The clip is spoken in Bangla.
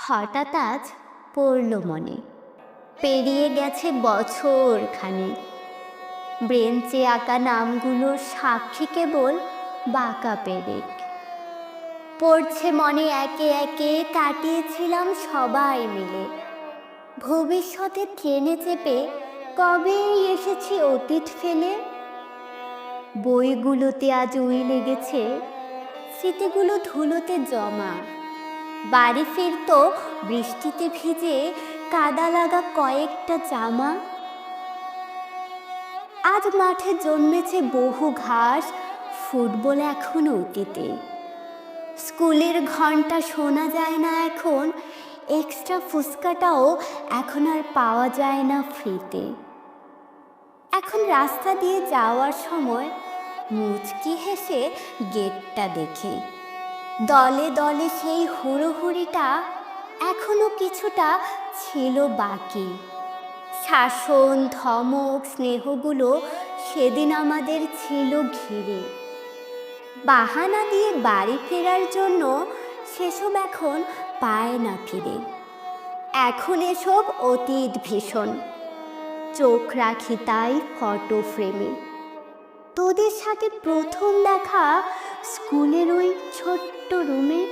হঠাৎ আজ পড়ল মনে, পেরিয়ে গেছে বছর খানিক, ব্রেঞ্চে আঁকা নামগুলোর সাক্ষী কেবল বাঁকা পেরেক। পড়ছে মনে একে একে কাটিয়েছিলাম সবাই মিলে, ভবিষ্যতে ট্রেনে চেপে কবেই এসেছি অতীত ফেলে। বইগুলোতে আজ উই লেগেছে, স্মৃতিগুলো ধুলোতে জমা, বাড়ি ফিরতো বৃষ্টিতে ভিজে কাদা লাগা কয়েকটা জামা। আজ মাঠে জন্মেছে বহু ঘাস, ফুটবল এখন অতীতে, স্কুলের ঘন্টা শোনা যায় না এখন, এক্সট্রা ফুচকাটাও এখন আর পাওয়া যায় না ফ্রিতে। এখন রাস্তা দিয়ে যাওয়ার সময় মুচকি হেসে গেটটা দেখে, দলে দলে সেই হুড়োহুড়িটা এখনো কিছুটা ছিল বাকি। শাসন, ধমক, স্নেহগুলো সেদিন আমাদের ছিল ঘিরে, বাহানা দিয়ে বাড়ি ফেরার জন্য সেসব এখন পায় না ফিরে। এখন এসব অতীত ভীষণ, চোখ রাখি তাই ফটো ফ্রেমে। তোদের সাথে প্রথম দেখা স্কুলের ওই ছোট্ট রুমে।